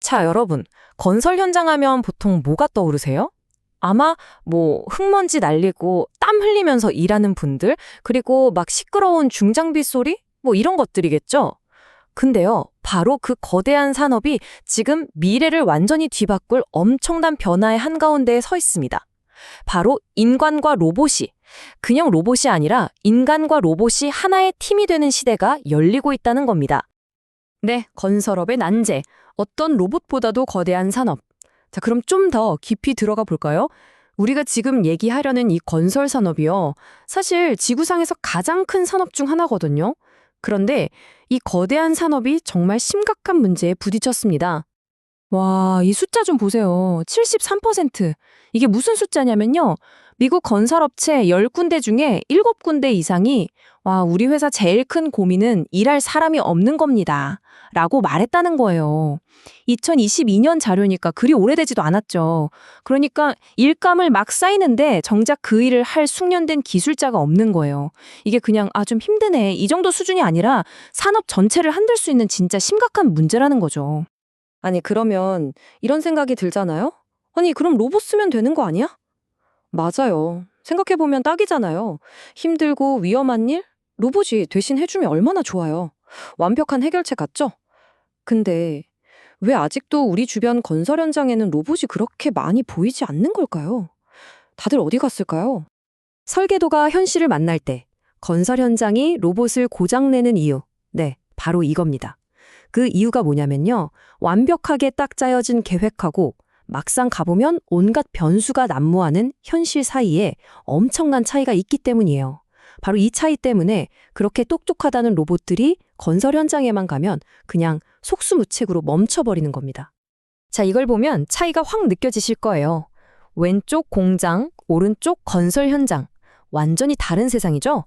자, 여러분. 건설 현장 하면 보통 뭐가 떠오르세요? 아마 흙먼지 날리고 땀 흘리면서 일하는 분들, 그리고 막 시끄러운 중장비 소리? 이런 것들이겠죠? 근데요, 바로 그 거대한 산업이 지금 미래를 완전히 뒤바꿀 엄청난 변화의 한가운데에 서 있습니다. 바로 인간과 로봇이, 그냥 로봇이 아니라 인간과 로봇이 하나의 팀이 되는 시대가 열리고 있다는 겁니다. 네, 건설업의 난제, 어떤 로봇보다도 거대한 산업. 자, 그럼 좀 더 깊이 들어가 볼까요? 우리가 지금 얘기하려는 이 건설 산업이요. 사실 지구상에서 가장 큰 산업 중 하나거든요. 그런데 이 거대한 산업이 정말 심각한 문제에 부딪혔습니다. 와, 이 숫자 좀 보세요. 73%. 이게 무슨 숫자냐면요. 미국 건설업체 10군데 중에 7군데 이상이 우리 회사 제일 큰 고민은 일할 사람이 없는 겁니다. 라고 말했다는 거예요. 2022년 자료니까 그리 오래되지도 않았죠. 그러니까 일감을 막 쌓이는데 정작 그 일을 할 숙련된 기술자가 없는 거예요. 이게 그냥 좀 힘드네. 이 정도 수준이 아니라 산업 전체를 흔들 수 있는 진짜 심각한 문제라는 거죠. 아니, 그러면 이런 생각이 들잖아요? 아니, 그럼 로봇 쓰면 되는 거 아니야? 맞아요. 생각해보면 딱이잖아요. 힘들고 위험한 일? 로봇이 대신 해주면 얼마나 좋아요. 완벽한 해결책 같죠? 근데 왜 아직도 우리 주변 건설 현장에는 로봇이 그렇게 많이 보이지 않는 걸까요? 다들 어디 갔을까요? 설계도가 현실을 만날 때 건설 현장이 로봇을 고장내는 이유. 네, 바로 이겁니다. 그 이유가 뭐냐면요. 완벽하게 딱 짜여진 계획하고 막상 가보면 온갖 변수가 난무하는 현실 사이에 엄청난 차이가 있기 때문이에요. 바로 이 차이 때문에 그렇게 똑똑하다는 로봇들이 건설 현장에만 가면 그냥 속수무책으로 멈춰버리는 겁니다. 자, 이걸 보면 차이가 확 느껴지실 거예요. 왼쪽 공장, 오른쪽 건설 현장. 완전히 다른 세상이죠?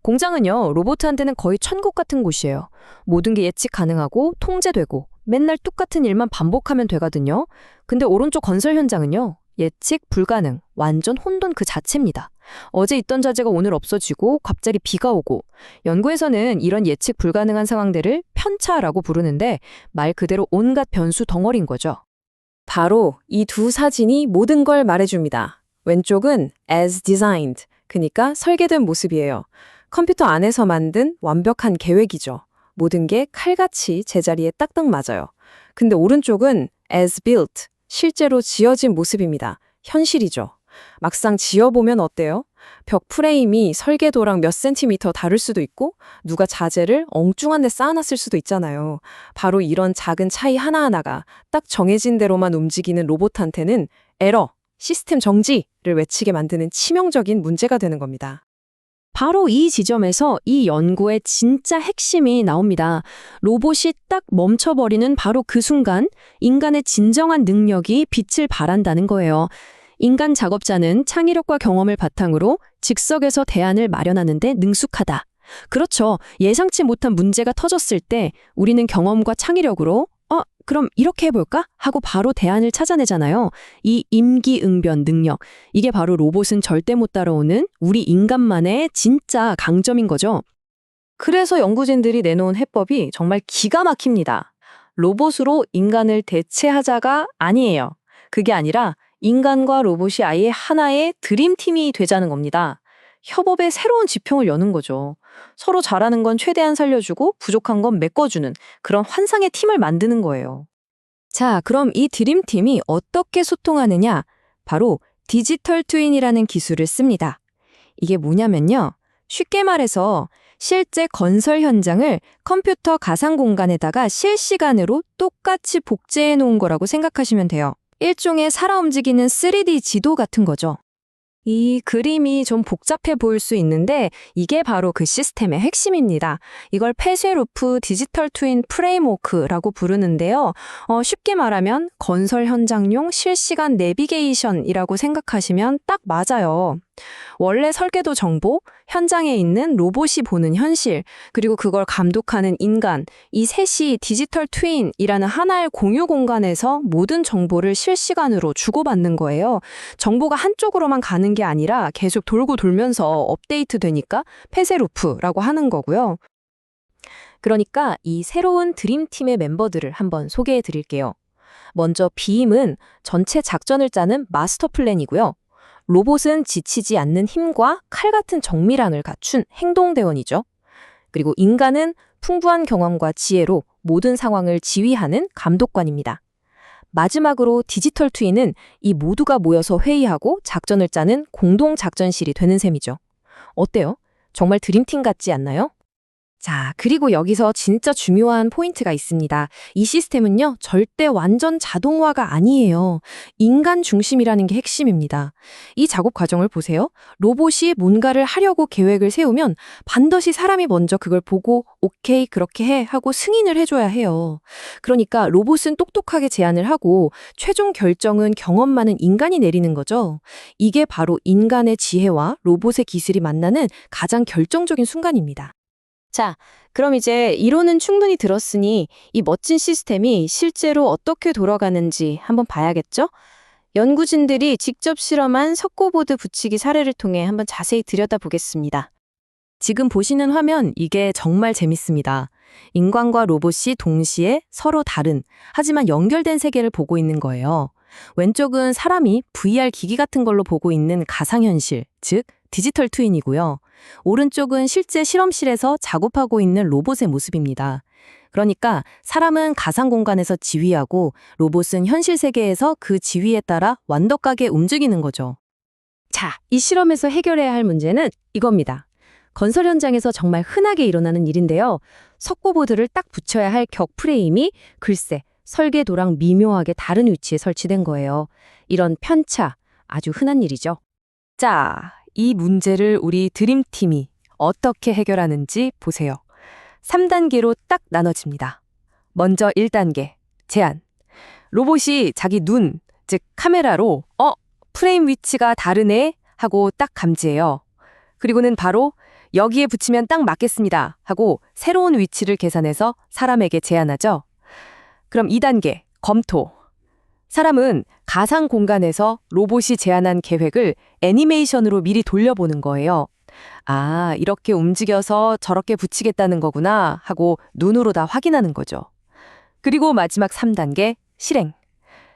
공장은요, 로봇한테는 거의 천국 같은 곳이에요. 모든 게 예측 가능하고 통제되고 맨날 똑같은 일만 반복하면 되거든요. 근데 오른쪽 건설 현장은요, 예측 불가능, 완전 혼돈 그 자체입니다. 어제 있던 자재가 오늘 없어지고 갑자기 비가 오고, 연구에서는 이런 예측 불가능한 상황들을 편차라고 부르는데 말 그대로 온갖 변수 덩어리인 거죠. 바로 이 두 사진이 모든 걸 말해줍니다. 왼쪽은 as designed, 그러니까 설계된 모습이에요. 컴퓨터 안에서 만든 완벽한 계획이죠. 모든 게 칼같이 제자리에 딱딱 맞아요. 근데 오른쪽은 as built, 실제로 지어진 모습입니다. 현실이죠. 막상 지어보면 어때요? 벽 프레임이 설계도랑 몇 센티미터 다를 수도 있고 누가 자재를 엉뚱한 데 쌓아놨을 수도 있잖아요. 바로 이런 작은 차이 하나하나가 딱 정해진 대로만 움직이는 로봇한테는 에러, 시스템 정지를 외치게 만드는 치명적인 문제가 되는 겁니다. 바로 이 지점에서 이 연구의 진짜 핵심이 나옵니다. 로봇이 딱 멈춰버리는 바로 그 순간 인간의 진정한 능력이 빛을 발한다는 거예요. 인간 작업자는 창의력과 경험을 바탕으로 즉석에서 대안을 마련하는 데 능숙하다. 그렇죠. 예상치 못한 문제가 터졌을 때 우리는 경험과 창의력으로 그럼 이렇게 해볼까? 하고 바로 대안을 찾아내잖아요. 이 임기응변 능력, 이게 바로 로봇은 절대 못 따라오는 우리 인간만의 진짜 강점인 거죠. 그래서 연구진들이 내놓은 해법이 정말 기가 막힙니다. 로봇으로 인간을 대체하자가 아니에요. 그게 아니라 인간과 로봇이 아예 하나의 드림팀이 되자는 겁니다. 협업의 새로운 지평을 여는 거죠. 서로 잘하는 건 최대한 살려주고 부족한 건 메꿔주는 그런 환상의 팀을 만드는 거예요. 자, 그럼 이 드림팀이 어떻게 소통하느냐? 바로 디지털 트윈이라는 기술을 씁니다. 이게 뭐냐면요. 쉽게 말해서 실제 건설 현장을 컴퓨터 가상 공간에다가 실시간으로 똑같이 복제해 놓은 거라고 생각하시면 돼요. 일종의 살아 움직이는 3D 지도 같은 거죠. 이 그림이 좀 복잡해 보일 수 있는데 이게 바로 그 시스템의 핵심입니다. 이걸 페쉐루프 디지털 트윈 프레임워크라고 부르는데요. 쉽게 말하면 건설 현장용 실시간 내비게이션이라고 생각하시면 딱 맞아요. 원래 설계도 정보, 현장에 있는 로봇이 보는 현실, 그리고 그걸 감독하는 인간, 이 셋이 디지털 트윈이라는 하나의 공유 공간에서 모든 정보를 실시간으로 주고받는 거예요. 정보가 한쪽으로만 가는 게 아니라 계속 돌고 돌면서 업데이트 되니까 페쉐루프라고 하는 거고요. 그러니까 이 새로운 드림팀의 멤버들을 한번 소개해 드릴게요. 먼저 비임은 전체 작전을 짜는 마스터 플랜이고요. 로봇은 지치지 않는 힘과 칼 같은 정밀함을 갖춘 행동대원이죠. 그리고 인간은 풍부한 경험과 지혜로 모든 상황을 지휘하는 감독관입니다. 마지막으로 디지털 트윈은 이 모두가 모여서 회의하고 작전을 짜는 공동 작전실이 되는 셈이죠. 어때요? 정말 드림팀 같지 않나요? 자, 그리고 여기서 진짜 중요한 포인트가 있습니다. 이 시스템은요, 절대 완전 자동화가 아니에요. 인간 중심이라는 게 핵심입니다. 이 작업 과정을 보세요. 로봇이 뭔가를 하려고 계획을 세우면 반드시 사람이 먼저 그걸 보고 오케이, 그렇게 해 하고 승인을 해줘야 해요. 그러니까 로봇은 똑똑하게 제안을 하고 최종 결정은 경험 많은 인간이 내리는 거죠. 이게 바로 인간의 지혜와 로봇의 기술이 만나는 가장 결정적인 순간입니다. 자, 그럼 이제 이론은 충분히 들었으니 이 멋진 시스템이 실제로 어떻게 돌아가는지 한번 봐야겠죠? 연구진들이 직접 실험한 석고보드 붙이기 사례를 통해 한번 자세히 들여다보겠습니다. 지금 보시는 화면, 이게 정말 재밌습니다. 인간과 로봇이 동시에 서로 다른, 하지만 연결된 세계를 보고 있는 거예요. 왼쪽은 사람이 VR 기기 같은 걸로 보고 있는 가상현실, 즉 디지털 트윈이고요. 오른쪽은 실제 실험실에서 작업하고 있는 로봇의 모습입니다. 그러니까 사람은 가상 공간에서 지휘하고 로봇은 현실 세계에서 그 지휘에 따라 완벽하게 움직이는 거죠. 자, 이 실험에서 해결해야 할 문제는 이겁니다. 건설 현장에서 정말 흔하게 일어나는 일인데요. 석고보드를 딱 붙여야 할 격 프레임이 글쎄 설계도랑 미묘하게 다른 위치에 설치된 거예요. 이런 편차, 아주 흔한 일이죠. 자, 이 문제를 우리 드림팀이 어떻게 해결하는지 보세요. 3단계로 딱 나눠집니다. 먼저 1단계, 제안. 로봇이 자기 눈, 즉 카메라로 프레임 위치가 다르네 하고 딱 감지해요. 그리고는 바로 여기에 붙이면 딱 맞겠습니다 하고 새로운 위치를 계산해서 사람에게 제안하죠. 그럼 2단계, 검토. 사람은 가상 공간에서 로봇이 제안한 계획을 애니메이션으로 미리 돌려보는 거예요. 아, 이렇게 움직여서 저렇게 붙이겠다는 거구나 하고 눈으로 다 확인하는 거죠. 그리고 마지막 3단계, 실행.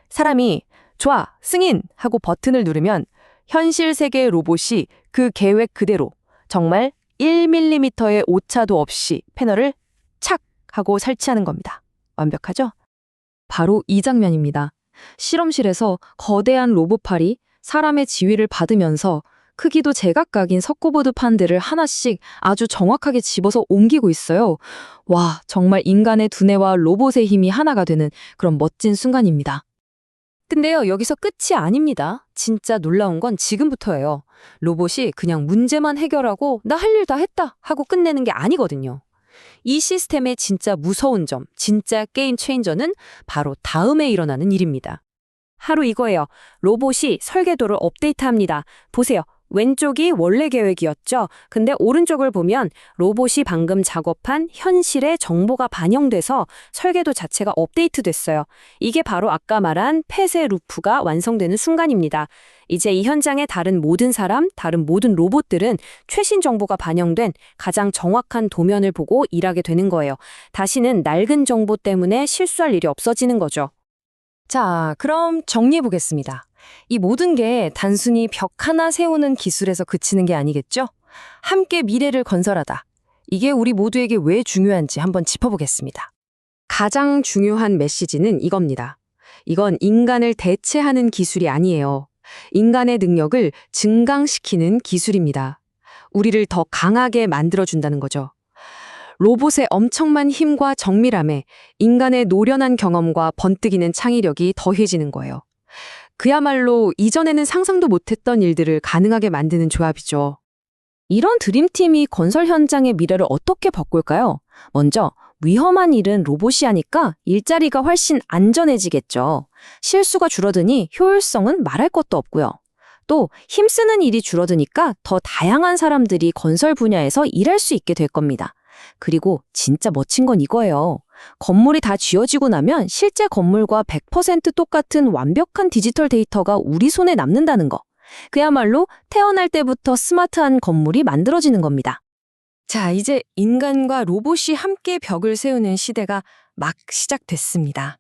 사람이 좋아, 승인 하고 버튼을 누르면 현실 세계의 로봇이 그 계획 그대로 정말 1mm의 오차도 없이 패널을 착 하고 설치하는 겁니다. 완벽하죠? 바로 이 장면입니다. 실험실에서 거대한 로봇팔이 사람의 지휘를 받으면서 크기도 제각각인 석고보드 판들을 하나씩 아주 정확하게 집어서 옮기고 있어요. 와, 정말 인간의 두뇌와 로봇의 힘이 하나가 되는 그런 멋진 순간입니다. 근데요, 여기서 끝이 아닙니다. 진짜 놀라운 건 지금부터예요. 로봇이 그냥 문제만 해결하고 나 할 일 다 했다 하고 끝내는 게 아니거든요. 이 시스템의 진짜 무서운 점, 진짜 게임 체인저는 바로 다음에 일어나는 일입니다. 하루 이거예요. 로봇이 설계도를 업데이트합니다. 보세요. 왼쪽이 원래 계획이었죠. 근데 오른쪽을 보면 로봇이 방금 작업한 현실의 정보가 반영돼서 설계도 자체가 업데이트됐어요. 이게 바로 아까 말한 폐쇄 루프가 완성되는 순간입니다. 이제 이 현장의 다른 모든 사람, 다른 모든 로봇들은 최신 정보가 반영된 가장 정확한 도면을 보고 일하게 되는 거예요. 다시는 낡은 정보 때문에 실수할 일이 없어지는 거죠. 자, 그럼 정리해 보겠습니다. 이 모든 게 단순히 벽 하나 세우는 기술에서 그치는 게 아니겠죠? 함께 미래를 건설하다. 이게 우리 모두에게 왜 중요한지 한번 짚어보겠습니다. 가장 중요한 메시지는 이겁니다. 이건 인간을 대체하는 기술이 아니에요. 인간의 능력을 증강시키는 기술입니다. 우리를 더 강하게 만들어준다는 거죠. 로봇의 엄청난 힘과 정밀함에 인간의 노련한 경험과 번뜩이는 창의력이 더해지는 거예요. 그야말로 이전에는 상상도 못했던 일들을 가능하게 만드는 조합이죠. 이런 드림팀이 건설 현장의 미래를 어떻게 바꿀까요? 먼저 위험한 일은 로봇이 하니까 일자리가 훨씬 안전해지겠죠. 실수가 줄어드니 효율성은 말할 것도 없고요. 또 힘쓰는 일이 줄어드니까 더 다양한 사람들이 건설 분야에서 일할 수 있게 될 겁니다. 그리고 진짜 멋진 건 이거예요. 건물이 다 지어지고 나면 실제 건물과 100% 똑같은 완벽한 디지털 데이터가 우리 손에 남는다는 거. 그야말로 태어날 때부터 스마트한 건물이 만들어지는 겁니다. 자, 이제 인간과 로봇이 함께 벽을 세우는 시대가 막 시작됐습니다.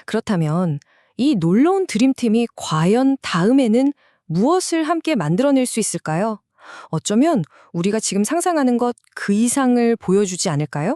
그렇다면 이 놀라운 드림팀이 과연 다음에는 무엇을 함께 만들어낼 수 있을까요? 어쩌면 우리가 지금 상상하는 것 그 이상을 보여주지 않을까요?